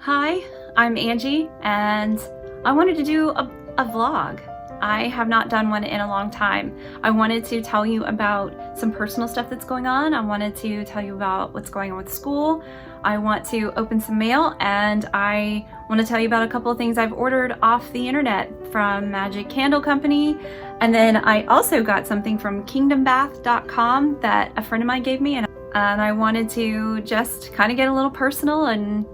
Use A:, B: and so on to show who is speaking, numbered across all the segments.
A: Hi, I'm Angie, and I wanted to do a vlog. I have not done one in a long time. I wanted to tell you about some personal stuff that's going on. I wanted to tell you about what's going on with school. I want to open some mail, and I want to tell you about a couple of things I've ordered off the internet from Magic Candle Company. And then I also got something from kingdomebath.com that a friend of mine gave me, and I wanted to just kind of get a little personal and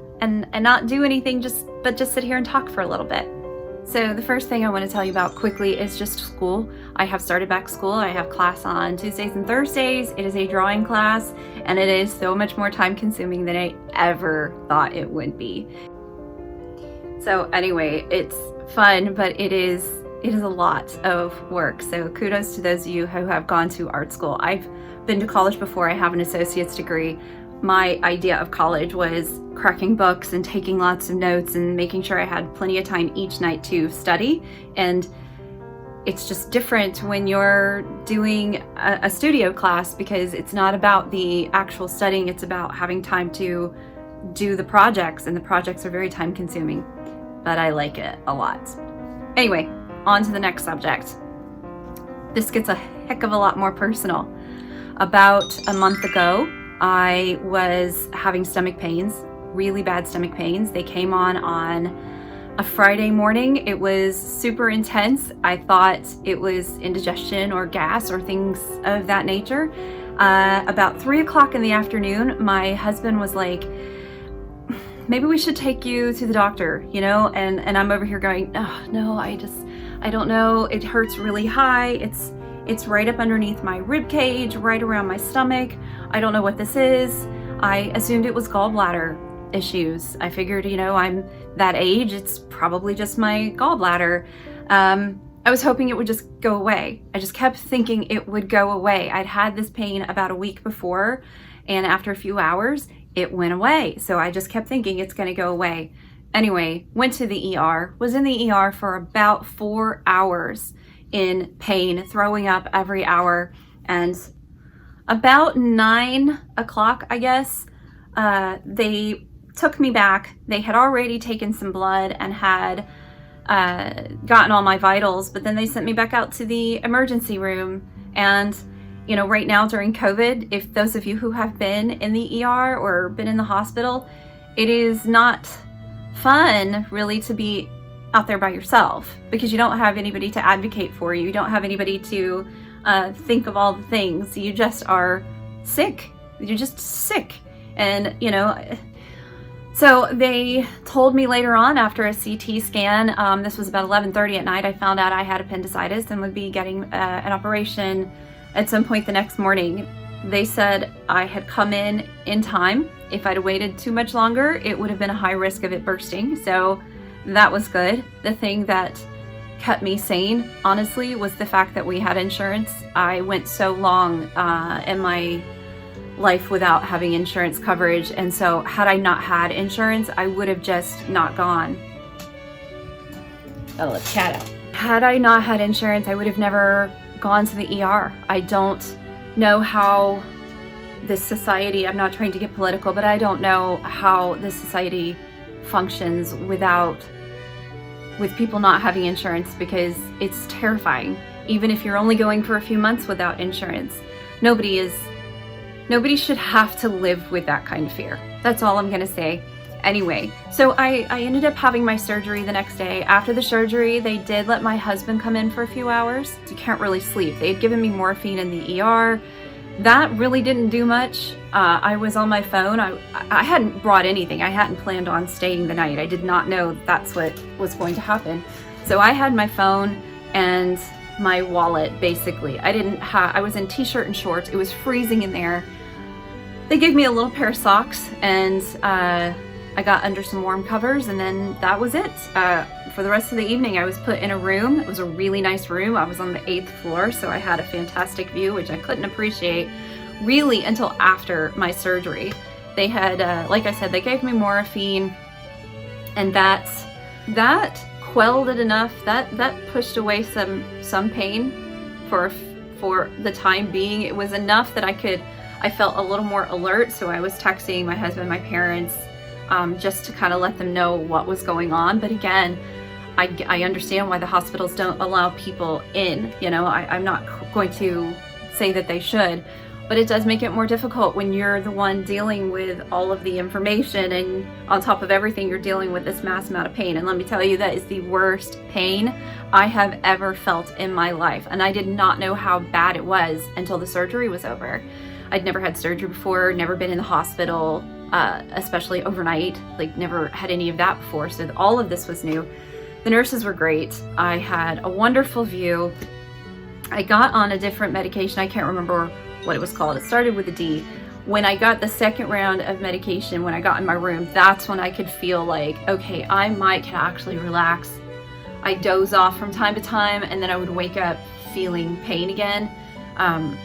A: not do anything, but just sit here and talk for a little bit. So the first thing I want to tell you about quickly is just school. I have started back school. I have class on Tuesdays and Thursdays. It is a drawing class, and it is so much more time consuming than I ever thought it would be. So anyway, it's fun, but it is a lot of work. So kudos to those of you who have gone to art school. I've been to college before. I have an associate's degree. My idea of college was cracking books and taking lots of notes and making sure I had plenty of time each night to study. And it's just different when you're doing a studio class, because it's not about the actual studying, it's about having time to do the projects, and the projects are very time consuming, but I like it a lot. Anyway, on to the next subject. This gets a heck of a lot more personal. About a month ago, I was having stomach pains, really bad stomach pains. They came on a Friday morning. It was super intense. I thought it was indigestion or gas or things of that nature. About 3 o'clock in the afternoon, my husband was like, maybe we should take you to the doctor, you know? And I'm over here going, oh, no, I don't know. It hurts really high. It's right up underneath my rib cage, right around my stomach. I don't know what this is. I assumed it was gallbladder issues. I figured, you know, I'm that age, it's probably just my gallbladder. I was hoping it would just go away. I just kept thinking it would go away. I'd had this pain about a week before, and after a few hours, it went away. So I just kept thinking it's gonna go away. Anyway, went to the ER, was in the ER for about 4 hours in pain, throwing up every hour. And about 9 o'clock, I guess, they took me back. They had already taken some blood and had gotten all my vitals, but then they sent me back out to the emergency room. And, you know, right now during COVID, if those of you who have been in the ER or been in the hospital, it is not fun really to be out there by yourself, because you don't have anybody to advocate for you. You don't have anybody to think of all the things. You just are sick. You're just sick. And, you know, so they told me later on after a CT scan, this was about 11:30 at night, I found out I had appendicitis and would be getting an operation at some point the next morning. They said I had come in time. If I'd waited too much longer, it would have been a high risk of it bursting. So that was good. The thing that kept me sane, honestly, was the fact that we had insurance. I went so long in my life without having insurance coverage, and so had I not had insurance, I would have just not gone. Gotta let the cat out. Had I not had insurance, I would have never gone to the ER. I don't know how this society, I'm not trying to get political, but I don't know how this society functions with people not having insurance, because it's terrifying. Even if you're only going for a few months without insurance, nobody should have to live with that kind of fear. That's all I'm gonna say. Anyway, so I ended up having my surgery the next day. After the surgery, they did let my husband come in for a few hours. You can't really sleep. They had given me morphine in the ER. That really didn't do much. I was on my phone. I hadn't brought anything. I hadn't planned on staying the night. I did not know that's what was going to happen. So I had my phone and my wallet, basically. I was in t-shirt and shorts. It was freezing in there. They gave me a little pair of socks, and I got under some warm covers, and then that was it. For the rest of the evening, I was put in a room. It was a really nice room. I was on the 8th floor, so I had a fantastic view, which I couldn't appreciate really until after my surgery. They had, like I said, they gave me morphine, and that quelled it enough. That pushed away some pain for the time being. It was enough that I felt a little more alert, so I was texting my husband, my parents, just to kind of let them know what was going on. But again, I understand why the hospitals don't allow people in. You know, I'm not going to say that they should, but it does make it more difficult when you're the one dealing with all of the information, and on top of everything, you're dealing with this mass amount of pain. And let me tell you, that is the worst pain I have ever felt in my life. And I did not know how bad it was until the surgery was over. I'd never had surgery before, never been in the hospital, especially overnight, like never had any of that before. So all of this was new. The nurses were great. I had a wonderful view. I got on a different medication. I can't remember what it was called. It started with a D. When I got the second round of medication, when I got in my room, that's when I could feel like, okay, I can actually relax. I doze off from time to time, and then I would wake up feeling pain again.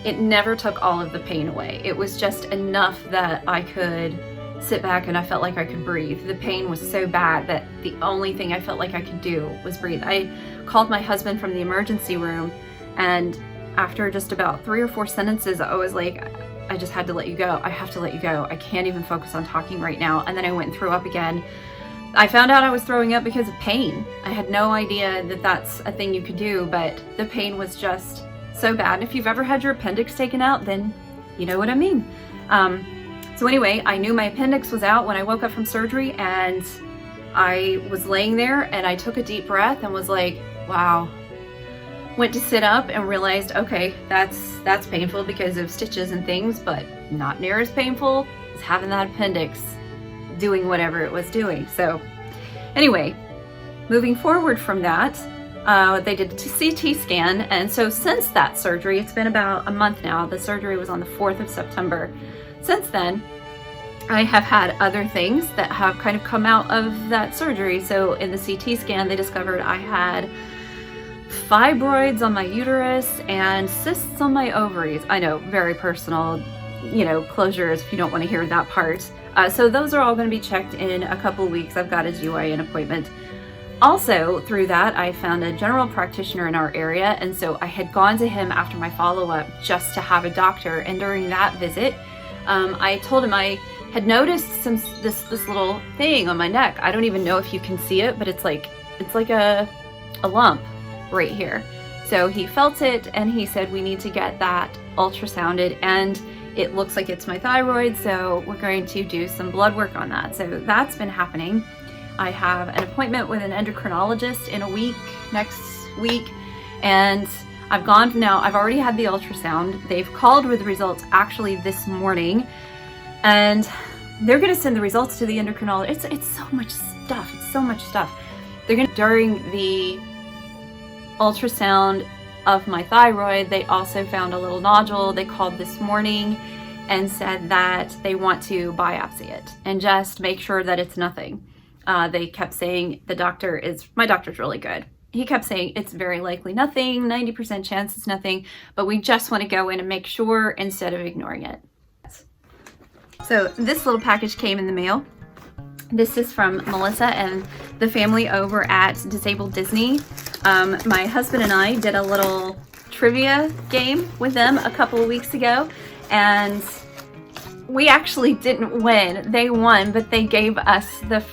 A: It never took all of the pain away. It was just enough that I could sit back and I felt like I could breathe. The pain was so bad that the only thing I felt like I could do was breathe. I called my husband from the emergency room, and after just about 3 or 4 sentences, I was like, I just had to let you go. I have to let you go. I can't even focus on talking right now. And then I went and threw up again. I found out I was throwing up because of pain. I had no idea that that's a thing you could do, but the pain was just so bad. If you've ever had your appendix taken out, then you know what I mean. So anyway, I knew my appendix was out when I woke up from surgery, and I was laying there and I took a deep breath and was like, wow. Went to sit up and realized, okay, that's painful because of stitches and things, but not near as painful as having that appendix doing whatever it was doing. So anyway, moving forward from that, they did a CT scan. And so since that surgery, it's been about a month now. The surgery was on the 4th of September. Since then, I have had other things that have kind of come out of that surgery. So in the CT scan, they discovered I had fibroids on my uterus and cysts on my ovaries. I know, very personal, closures if you don't want to hear that part. So those are all going to be checked in a couple weeks. I've got a GYN appointment. Also, through that, I found a general practitioner in our area, and so I had gone to him after my follow-up just to have a doctor. And during that visit, I told him I had noticed this little thing on my neck. I don't even know if you can see it, but it's like a lump right here. So he felt it and he said, we need to get that ultrasounded, and it looks like it's my thyroid, so we're going to do some blood work on that. So that's been happening. I have an appointment with an endocrinologist in a week, next week, and I've gone now. I've already had the ultrasound. They've called with the results actually this morning, and they're going to send the results to the endocrinologist. It's so much stuff. It's so much stuff. They're going to, during the ultrasound of my thyroid, they also found a little nodule. They called this morning and said that they want to biopsy it and just make sure that it's nothing. They kept saying my doctor's really good. He kept saying it's very likely nothing, 90% chance it's nothing, but we just want to go in and make sure instead of ignoring it. So this little package came in the mail. This is from Melissa and the family over at Disabled Disney. My husband and I did a little trivia game with them a couple of weeks ago, and we actually didn't win. They won, but they gave us the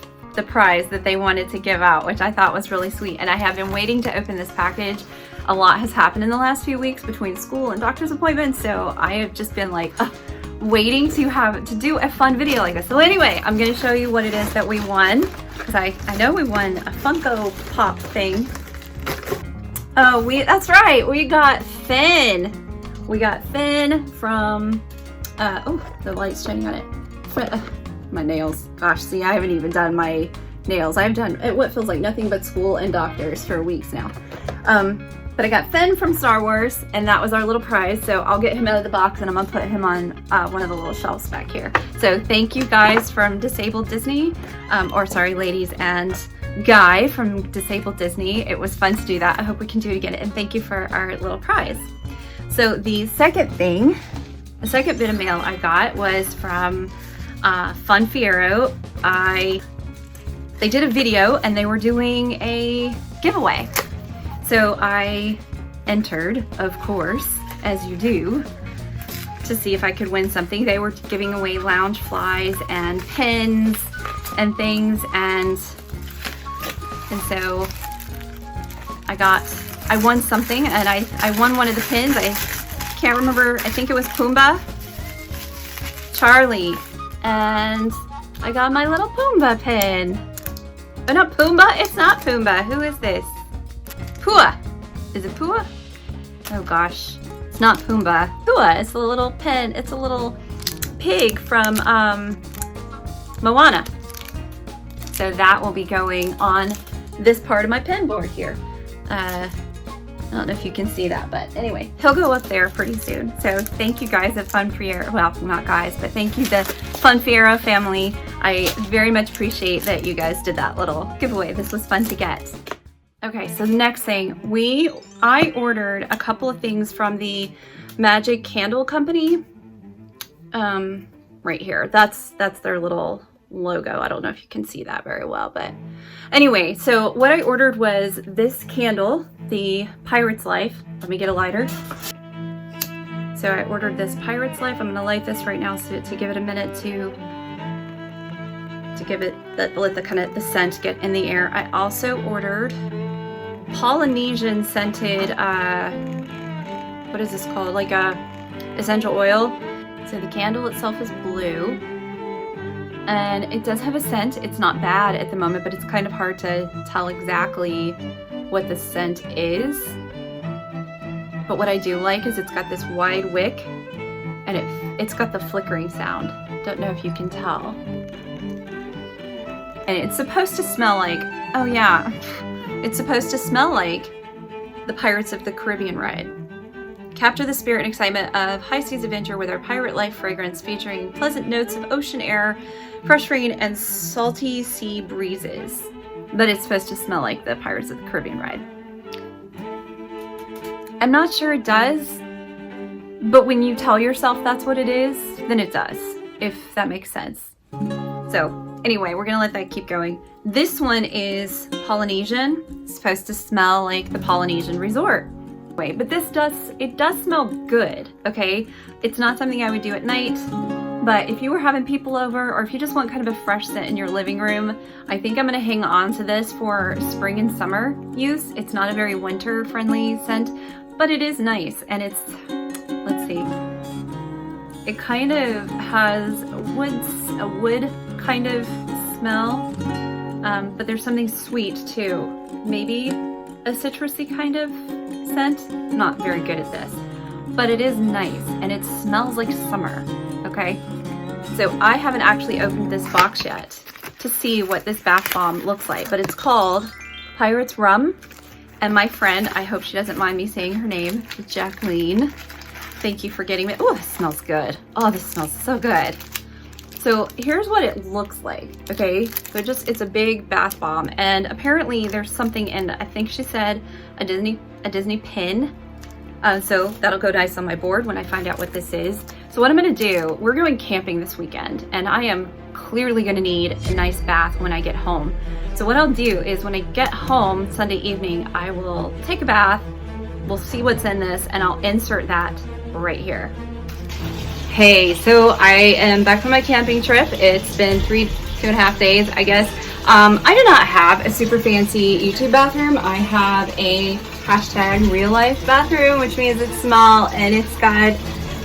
A: prize that they wanted to give out, which I thought was really sweet. And I have been waiting to open this package. A lot has happened in the last few weeks between school and doctor's appointments, so I have just been like waiting to do a fun video like this. So anyway, I'm going to show you what it is that we won, because I know we won a Funko Pop thing. Oh, that's right, we got Finn. We got Finn from oh, the light's shining on it. My nails. Gosh, see, I haven't even done my nails. I've done what feels like nothing but school and doctors for weeks now. But I got Finn from Star Wars, and that was our little prize. So I'll get him out of the box and I'm gonna put him on one of the little shelves back here. So thank you guys from Disabled Disney, ladies and Guy from Disabled Disney. It was fun to do that. I hope we can do it again. And thank you for our little prize. So the second bit of mail I got was from Fun Fiero. They did a video and they were doing a giveaway. So I entered, of course, as you do, to see if I could win something. They were giving away lounge flies and pins and things, and so I won something, and I won one of the pins. I can't remember, I think it was Pumbaa, Charlie, and I got my little Pumbaa pin. Oh, not Pumbaa, it's not Pumbaa. Who is this? Pua. Is it Pua? Oh gosh, it's not Pumbaa. Pua, it's a little pin, it's a little pig from Moana. So that will be going on this part of my pin board here. I don't know if you can see that, but anyway, he'll go up there pretty soon. So thank you guys at Fun Fiero, well, not guys, but thank you the Fun Fiero family. I very much appreciate that you guys did that little giveaway. This was fun to get. Okay, so the next thing, I ordered a couple of things from the Magic Candle Company. Right here, that's their little logo. I don't know if you can see that very well, but anyway, so what I ordered was this candle, the Pirate's Life. Let me get a lighter. So I ordered this Pirate's Life. I'm gonna light this right now to give it a minute to give it let the scent get in the air. I also ordered Polynesian scented what is this called, like a essential oil. So the candle itself is blue, and it does have a scent. It's not bad at the moment, but it's kind of hard to tell exactly what the scent is. But what I do like is it's got this wide wick, and it's got the flickering sound. Don't know if you can tell. And it's supposed to smell like, oh yeah, it's supposed to smell like the Pirates of the Caribbean ride. Capture the spirit and excitement of high seas adventure with our Pirate Life fragrance, featuring pleasant notes of ocean air, fresh rain, and salty sea breezes. But it's supposed to smell like the Pirates of the Caribbean ride. I'm not sure it does, but when you tell yourself that's what it is, then it does, if that makes sense. So anyway, we're gonna let that keep going. This one is Polynesian. It's supposed to smell like the Polynesian resort. But it does smell good, okay? It's not something I would do at night, but if you were having people over, or if you just want kind of a fresh scent in your living room, I think I'm gonna hang on to this for spring and summer use. It's not a very winter-friendly scent, but it is nice, and it's, let's see, it kind of has a wood kind of smell, but there's something sweet too. Maybe a citrusy kind of scent. Not very good at this, but it is nice, and it smells like summer, okay? So I haven't actually opened this box yet to see what this bath bomb looks like, but it's called Pirate's Rum, and my friend, I hope she doesn't mind me saying her name, Jacqueline, thank you for getting me. Oh, it smells good. Oh, this smells so good. So here's what it looks like, okay? So it's a big bath bomb, and apparently there's something in, I think she said, a Disney pin. So that'll go nice on my board when I find out what this is. So what I'm gonna do, we're going camping this weekend, and I am clearly gonna need a nice bath when I get home. So what I'll do is when I get home Sunday evening, I will take a bath, we'll see what's in this, and I'll insert that right here. Hey, so I am back from my camping trip. It's been 2.5 days, I guess. I do not have a super fancy YouTube bathroom. I have a #real life bathroom, which means it's small and it's got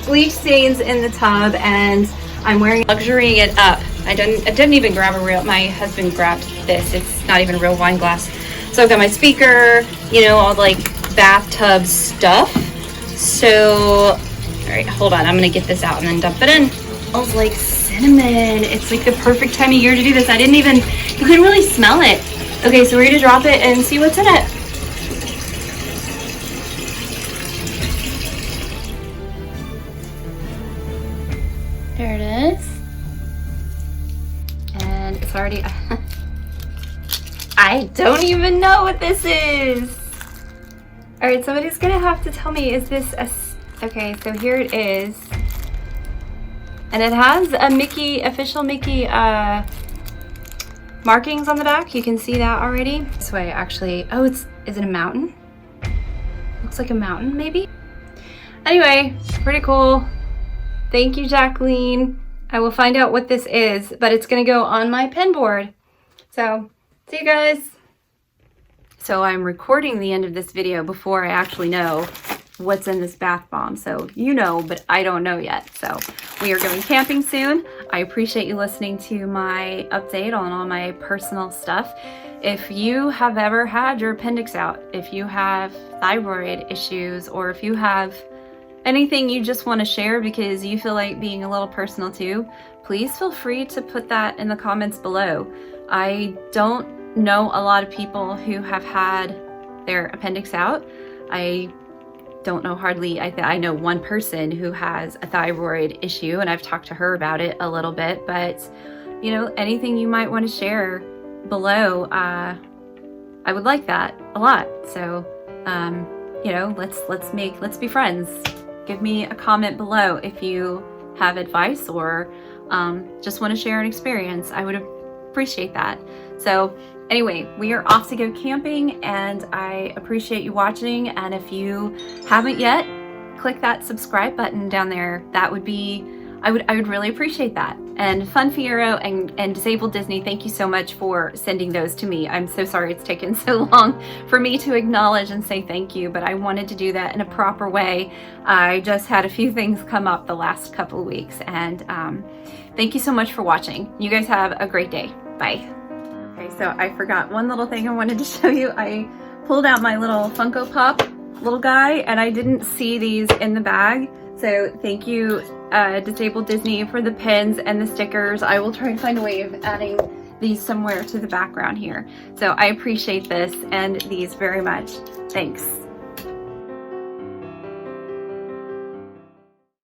A: bleach stains in the tub, and I'm luxurying it up. I didn't even grab my husband grabbed this. It's not even a real wine glass. So I've got my speaker, you know, all like bathtub stuff. So, all right, hold on. I'm gonna get this out and then dump it in. It smells like cinnamon. It's like the perfect time of year to do this. You couldn't really smell it. Okay, so we're gonna drop it and see what's in it. There it is. And it's already, I don't even know what this is. All right, somebody's gonna have to tell me, is this okay, so here it is. And it has a official Mickey markings on the back. You can see that already. This way, actually, oh, is it a mountain? Looks like a mountain, maybe? Anyway, pretty cool. Thank you, Jacqueline. I will find out what this is, but it's gonna go on my pen board. So, see you guys. So I'm recording the end of this video before I actually know what's in this bath bomb. So you know, but I don't know yet. So we are going camping soon. I appreciate you listening to my update on all my personal stuff. If you have ever had your appendix out, if you have thyroid issues, or if you have anything you just want to share because you feel like being a little personal too, please feel free to put that in the comments below. I don't know a lot of people who have had their appendix out. I don't know hardly, I know one person who has a thyroid issue, and I've talked to her about it a little bit, but you know, anything you might want to share below, I would like that a lot. So you know, let's be friends. Give me a comment below if you have advice or just want to share an experience. I would appreciate that. So anyway, we are off to go camping, and I appreciate you watching. And if you haven't yet, click that subscribe button down there. That would be, I would really appreciate that. And Fun Fiero and Disabled Disney, thank you so much for sending those to me. I'm so sorry it's taken so long for me to acknowledge and say thank you, but I wanted to do that in a proper way. I just had a few things come up the last couple of weeks, and thank you so much for watching. You guys have a great day. Bye. Okay, so I forgot one little thing I wanted to show you. I pulled out my little Funko Pop little guy, and I didn't see these in the bag. So thank you, Disabled Disney, for the pins and the stickers. I will try and find a way of adding these somewhere to the background here. So I appreciate this and these very much. Thanks.